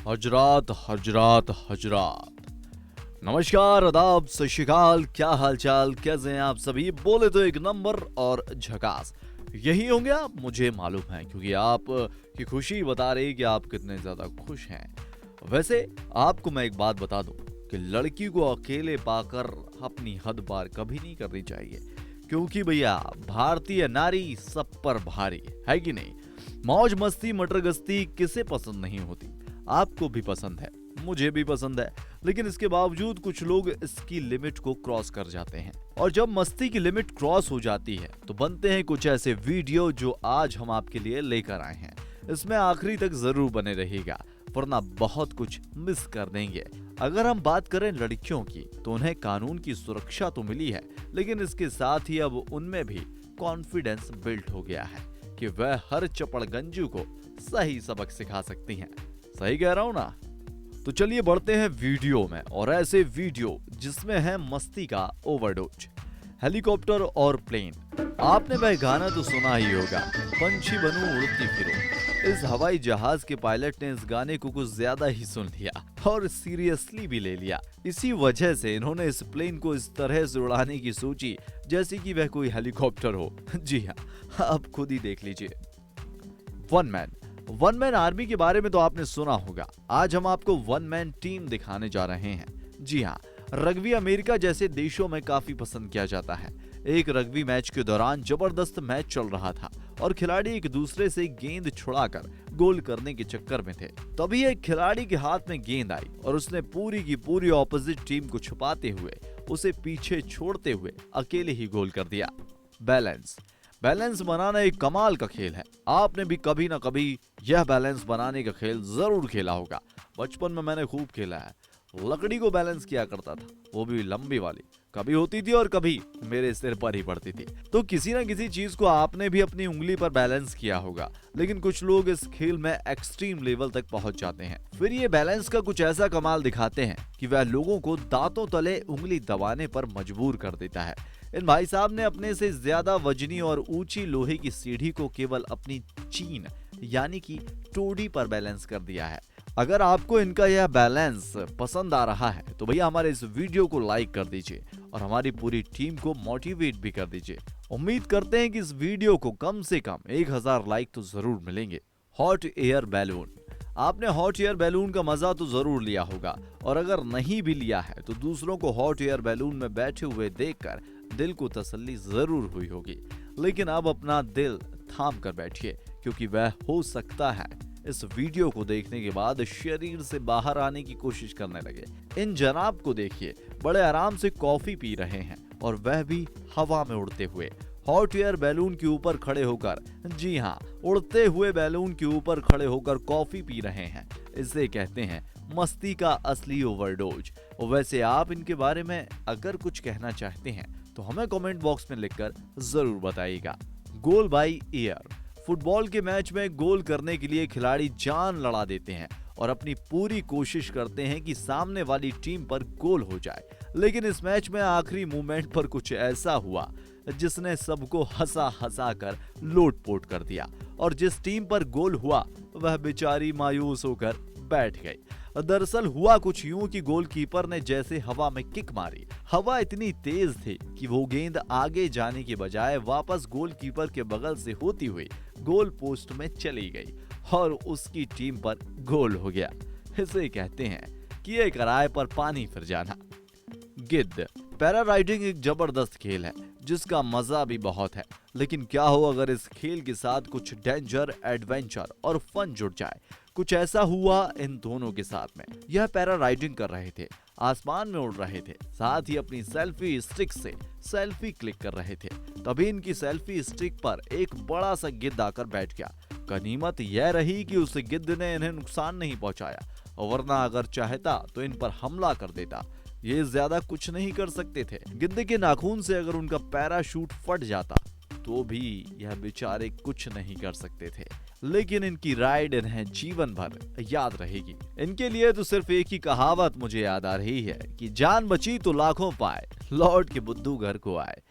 हजरात हजरात हजरात, नमस्कार, आदाब, सत श्री अकाल। क्या हाल चाल, कैसे हैं आप सभी? बोले तो एक नंबर और झकास यही होंगे आप, मुझे मालूम है, क्योंकि आप की खुशी बता रही कि आप कितने ज्यादा खुश हैं। वैसे आपको मैं एक बात बता दूं कि लड़की को अकेले पाकर अपनी हद पार कभी नहीं करनी चाहिए, क्योंकि भैया भारतीय नारी सब पर भारी है कि नहीं। मौज मस्ती मटर गस्ती किसे पसंद नहीं होती, आपको भी पसंद है, मुझे भी पसंद है, लेकिन इसके बावजूद कुछ लोग इसकी लिमिट को क्रॉस कर जाते हैं। और जब मस्ती की लिमिट क्रॉस हो जाती है तो बनते हैं कुछ ऐसे वीडियो जो आज हम आपके लिए लेकर आए हैं। इसमें आखिरी तक जरूर बने रहिएगा, वरना बहुत कुछ मिस कर देंगे। अगर हम बात करें लड़कियों की तो उन्हें कानून की सुरक्षा तो मिली है, लेकिन इसके साथ ही अब उनमें भी कॉन्फिडेंस बिल्ट हो गया है कि वह हर चपड़गंजू को सही सबक सिखा सकती हैं। सही कह रहा हूं ना? तो चलिए बढ़ते हैं वीडियो में, और ऐसे वीडियो जिसमें है मस्ती का ओवरडोज। हेलीकॉप्टर और प्लेन। आपने वह गाना तो सुना ही होगा, पंछी बनूं उड़ती फिरूं। इस हवाई जहाज के पायलट ने इस गाने को कुछ ज्यादा ही सुन लिया और सीरियसली भी ले लिया। इसी वजह से इन्होंने इस प्लेन को इस तरह से उड़ाने की सोची जैसे कि वह कोई हेलीकॉप्टर हो। जी हाँ, आप खुद ही देख लीजिए। वन मैन आर्मी के बारे में तो आपने सुना होगा। आज हम आपको वन मैन टीम दिखाने जा रहे हैं। जी हाँ, रग्बी अमेरिका जैसे देशों में काफी पसंद किया जाता है। एक रग्बी मैच के दौरान जबरदस्त मैच चल रहा था और खिलाड़ी एक दूसरे से गेंद छुड़ाकर गोल करने के चक्कर में थे। तभी एक खिलाड़ी के हाथ में गेंद आई और उसने पूरी की पूरी ऑपोजिट टीम को छुपाते हुए उसे पीछे छोड़ते हुए अकेले ही गोल कर दिया। बैलेंस बनाना एक कमाल का खेल है। आपने भी कभी ना कभी यह बैलेंस बनाने का खेल जरूर खेला होगा। बचपन में मैंने खूब खेला है। लकड़ी को बैलेंस किया करता था, वो भी लंबी वाली। कभी होती थी और कभी मेरे सिर पर ही पड़ती थी। तो किसी ना किसी चीज को आपने भी अपनी उंगली पर बैलेंस किया होगा, लेकिन कुछ लोग इस खेल में एक्सट्रीम लेवल तक पहुंच जाते हैं। फिर ये बैलेंस का कुछ ऐसा कमाल दिखाते हैं कि वह लोगों को दांतों तले उंगली दबाने पर मजबूर कर देता है। इन भाई साहब ने अपने से ज्यादा वजनी और ऊंची लोहे की सीढ़ी को केवल अपनी चीन यानी कि टोडी पर बैलेंस कर दिया है। अगर आपको इनका यह बैलेंस पसंद आ रहा है तो भैया हमारे इस वीडियो को लाइक कर दीजिए और हमारी पूरी टीम को मोटिवेट भी कर दीजिए। उम्मीद करते हैं कि इस वीडियो को कम से कम 1000 लाइक तो जरूर मिलेंगे। Hot air balloon. आपने हॉट एयर बैलून का मजा तो जरूर लिया होगा, और अगर नहीं भी लिया है तो दूसरों को हॉट एयर बैलून में बैठे हुए देखकर दिल को तसल्ली जरूर हुई होगी। लेकिन अब अपना दिल थाम कर बैठिए, क्योंकि वह हो सकता है इस वीडियो को देखने के बाद शरीर से बाहर आने की कोशिश करने लगे। इन जनाब को देखिए, बड़े आराम से कॉफी पी रहे हैं, और वह भी हवा में उड़ते हुए हॉट एयर बैलून के ऊपर खड़े होकर। जी हाँ, उड़ते हुए बैलून के ऊपर खड़े होकर कॉफी पी रहे हैं। इसे कहते हैं मस्ती का असली ओवरडोज। वैसे आप इनके बारे में अगर कुछ कहना चाहते हैं तो हमें कमेंट बॉक्स में लिखकर जरूर बताइएगा। Goal by air. फुटबॉल के मैच में गोल करने के लिए खिलाड़ी जान लड़ा देते हैं और अपनी पूरी कोशिश करते हैं कि सामने वाली टीम पर गोल हो जाए। लेकिन इस मैच में आखिरी मोमेंट पर कुछ ऐसा हुआ जिसने सबको हंसा हंसा कर लोटपोट कर दिया, और जिस टीम पर गोल हुआ वह बेचारी मायूस होकर बैठ गई। दरअसल हुआ कुछ यूं कि गोलकीपर ने जैसे हवा में किक मारी। हवा इतनी तेज थी कि वो गेंद आगे जाने के बजाय वापस गोलकीपर के बगल से होती हुई गोल पोस्ट में चली गई और उसकी टीम पर गोल हो गया। इसे कहते हैं कि ये किराए पर पानी फिर जाना। गिद्ध। पैरा राइडिंग एक जबरदस्त खेल है जिसका मजा भी बहुत है, लेकिन क्या हो अगर इस खेल के साथ कुछ डेंजर, एडवेंचर और फन जुड़ जाए। कुछ ऐसा हुआ इन दोनों के साथ में। यह पैरा राइडिंग कर रहे थे, आसमान में उड़ रहे थे, साथ ही अपनी सेल्फी स्टिक से सेल्फी क्लिक कर रहे थे। तभी इनकी सेल्फी स्टिक पर एक बड़ा सा गिद्ध आकर बैठ गया। गनीमत यह रही कि उस गिद्ध ने इन्हें नुकसान नहीं पहुंचाया, वरना अगर चाहता तो इन पर हमला कर देता। ये ज्यादा कुछ नहीं कर सकते थे। गिद्ध के नाखून से अगर उनका पैराशूट फट जाता तो भी यह बेचारे कुछ नहीं कर सकते थे। लेकिन इनकी राइड इन्हें जीवन भर याद रहेगी। इनके लिए तो सिर्फ एक ही कहावत मुझे याद आ रही है कि जान बची तो लाखों पाए, लौट के बुद्धू घर को आए।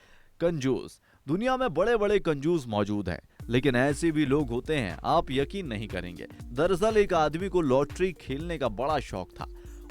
कंजूस। दुनिया में बड़े बड़े कंजूस मौजूद हैं, लेकिन ऐसे भी लोग होते हैं, आप यकीन नहीं करेंगे। दरअसल एक आदमी को लॉटरी खेलने का बड़ा शौक था।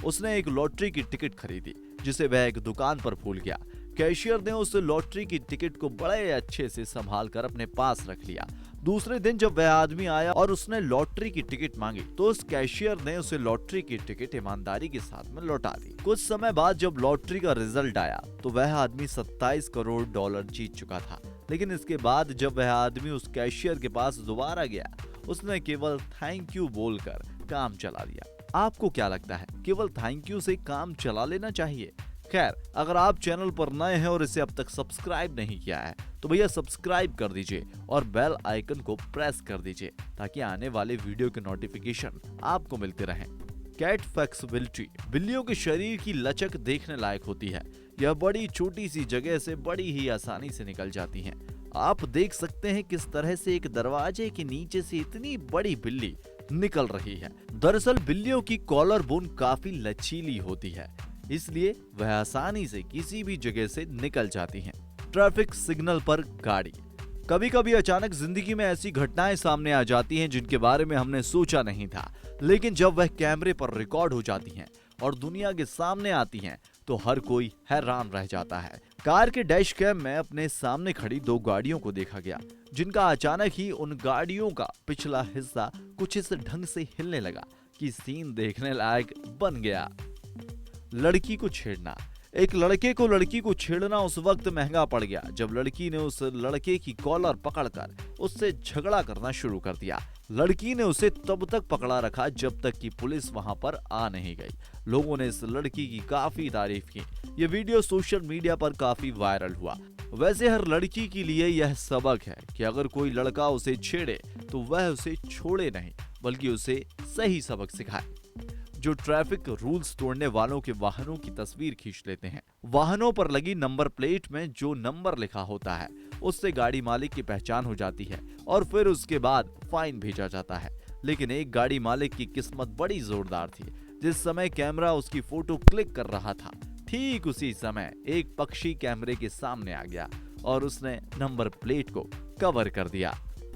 उसने एक लॉटरी की टिकट खरीदी, जिसे वह एक दुकान पर भूल गया। कैशियर ने उस लॉटरी की टिकट को बड़े अच्छे से संभाल कर अपने पास रख लिया। दूसरे दिन जब वह आदमी आया और उसने लॉटरी की टिकट मांगी, तो उस कैशियर ने उसे लॉटरी की टिकट ईमानदारी के साथ में लौटा दी। कुछ समय बाद जब लॉटरी का रिजल्ट आया, तो वह आदमी 27 करोड़ डॉलर जीत चुका था। लेकिन इसके बाद जब वह आदमी उस कैशियर के पास दोबारा गया, उसने केवल थैंक यू बोलकर काम चला दिया। आपको क्या लगता है, केवल थैंक यू से काम चला लेना चाहिए? खैर, अगर आप चैनल पर नए हैं और इसे अब तक सब्सक्राइब नहीं किया है, तो भैया सब्सक्राइब कर दीजिए और बेल आइकन को प्रेस कर दीजिए, ताकि आने वाले वीडियो के नोटिफिकेशन आपको मिलते रहें। कैट फ्लेक्सिबिलिटी, बिल्लियों के शरीर की लचक देखने लायक होती है। यह बड़ी छोटी सी जगह से बड़ी ही आसानी से निकल जाती हैं। आप देख सकते हैं किस तरह से एक दरवाजे के नीचे से इतनी बड़ी बिल्ली निकल रही है। दरअसल बिल्लियों की कॉलर बोन काफी लचीली होती है, इसलिए वह आसानी से किसी भी जगह से निकल जाती हैं। ट्रैफिक सिग्नल पर गाड़ी, कभी कभी अचानक जिंदगी में ऐसी घटनाएं सामने आ जाती हैं जिनके बारे में हमने सोचा नहीं था, लेकिन जब वह कैमरे पर रिकॉर्ड हो जाती हैं और दुनिया के सामने आती हैं, तो हर कोई हैरान रह जाता है। कार के डैश कैम में अपने सामने खड़ी दो गाड़ियों को देखा गया, जिनका अचानक ही उन गाड़ियों का पिछला हिस्सा कुछ इस ढंग से हिलने लगा कि सीन देखने लायक बन गया। लड़की को छेड़ना, एक लड़के को लड़की को छेड़ना उस वक्त महंगा पड़ गया जब लड़की ने उस लड़के की कॉलर पकड़कर उससे झगड़ा करना शुरू कर दिया। लड़की ने उसे तब तक पकड़ा रखा जब तक कि पुलिस वहां पर आ नहीं गई। लोगों ने इस लड़की की काफी तारीफ की। ये वीडियो सोशल मीडिया पर काफी वायरल हुआ। वैसे हर लड़की के लिए यह सबक है कि अगर कोई लड़का उसे छेड़े तो वह उसे छोड़े नहीं, बल्कि उसे सही सबक सिखाए। जो ट्रैफिक रूल्स तोड़ने वालों के वाहनों की तस्वीर खींच लेते हैं। वाहनों पर लगी नंबर प्लेट में जो नंबर लिखा होता है, उससे गाड़ी मालिक की पहचान हो जाती है और फिर उसके बाद फाइन भेजा जाता है। लेकिन एक गाड़ी मालिक की किस्मत बड़ी जोरदार थी। जिस समय कैमरा उसकी फोटो क्लिक कर रहा था, ठीक उसी समय एक पक्षी कैमरे के सामने आ गया और उसने नंबर प्लेट को कवर कर दिया।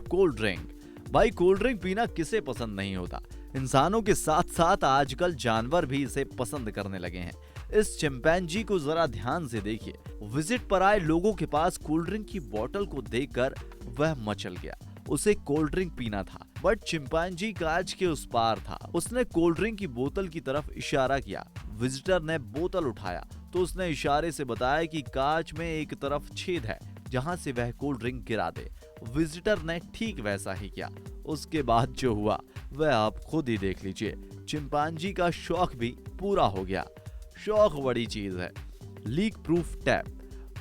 कोल्ड ड्रिंक, भाई कोल्ड ड्रिंक पीना किसे पसंद नहीं होता। इंसानों के साथ साथ आजकल जानवर भी इसे पसंद करने लगे हैं। इस चिंपैंजी को जरा ध्यान से देखिए। विजिट पर आए लोगों के पास कोल्ड ड्रिंक की बोतल को देखकर वह मचल गया। उसे कोल्ड ड्रिंक पीना था, बट चिंपैंजी कांच के उस पार था। उसने कोल्ड ड्रिंक की बोतल की तरफ इशारा किया। विजिटर ने बोतल उठाया तो उसने इशारे से बताया कि कांच में एक तरफ छेद है जहां से वह कोल्ड ड्रिंक गिरा दे। विजिटर ने ठीक वैसा ही किया। उसके बाद जो हुआ वह आप खुद ही देख लीजिए। चिंपैंजी का शौक भी पूरा हो गया। शौक बड़ी चीज है। लीक प्रूफ टैप,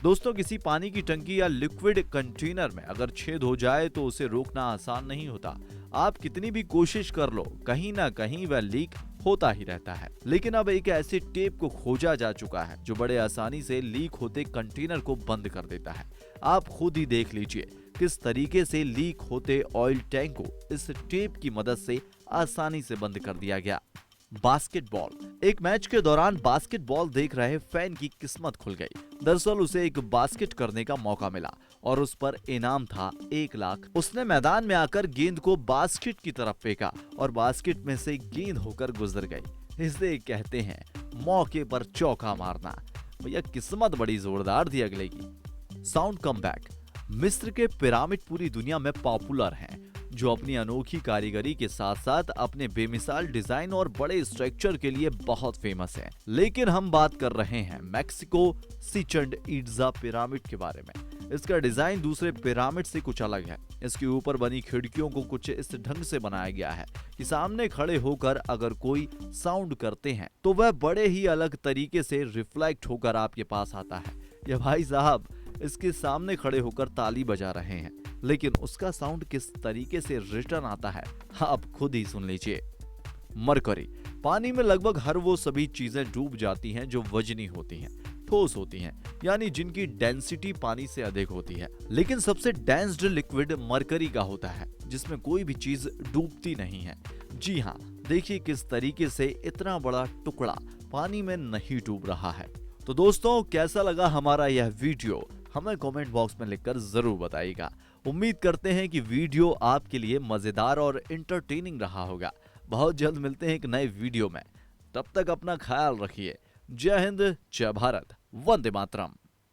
दोस्तों किसी पानी की टंकी या लिक्विड कंटेनर में अगर छेद हो जाए तो उसे रोकना आसान नहीं होता। आप कितनी भी कोशिश कर लो, कहीं ना कहीं वह लीक होता ही रहता है। लेकिन अब एक ऐसे टेप को खोजा जा चुका है जो बड़े आसानी से लीक होते कंटेनर को बंद कर देता है। आप खुद ही देख लीजिए किस तरीके से लीक होते ऑयल टैंक को इस टेप की मदद से आसानी से बंद कर दिया गया। बास्केटबॉल, एक मैच के दौरान बास्केटबॉल देख रहे फैन की किस्मत खुल गई। दरअसल उसे एक बास्केट करने का मौका मिला और उस पर इनाम था 1 लाख। उसने मैदान में आकर गेंद को बास्केट की तरफ फेंका और बास्केट में से गेंद होकर गुजर गई। इसे कहते हैं मौके पर चौका मारना। भैया किस्मत बड़ी जोरदार थी अगले की। साउंड कमबैक, मिस्र के पिरामिड पूरी दुनिया में पॉपुलर हैं, जो अपनी अनोखी कारीगरी के साथ साथ अपने बेमिसाल डिजाइन और बड़े स्ट्रक्चर के लिए बहुत फेमस है। लेकिन हम बात कर रहे हैं मैक्सिको चिचेन इट्जा पिरामिड के बारे में। इसका डिजाइन दूसरे पिरामिड से कुछ अलग है। इसके ऊपर बनी खिड़कियों को कुछ इस ढंग से बनाया गया है कि सामने खड़े होकर अगर कोई साउंड करते हैं तो वह बड़े ही अलग तरीके से रिफ्लेक्ट होकर आपके पास आता है। ये भाई साहब इसके सामने खड़े होकर ताली बजा रहे हैं, लेकिन उसका साउंड किस तरीके से रिटर्न आता है आप खुद ही सुन लीजिए। मरकरी, पानी में लगभग हर वो सभी चीजें डूब जाती हैं जो वजनी होती हैं, ठोस होती हैं, यानी जिनकी डेंसिटी पानी से अधिक होती है। लेकिन सबसे डेंस्ड लिक्विड मरकरी का होता है, जिसमें कोई भी चीज डूबती नहीं है। जी हाँ, देखिए किस तरीके से इतना बड़ा टुकड़ा पानी में नहीं डूब रहा है। तो दोस्तों कैसा लगा हमारा यह वीडियो, हमें कमेंट बॉक्स में लिखकर जरूर बताइएगा। उम्मीद करते हैं कि वीडियो आपके लिए मजेदार और इंटरटेनिंग रहा होगा। बहुत जल्द मिलते हैं एक नए वीडियो में, तब तक अपना ख्याल रखिए। जय हिंद, जय भारत, वंदे मातरम।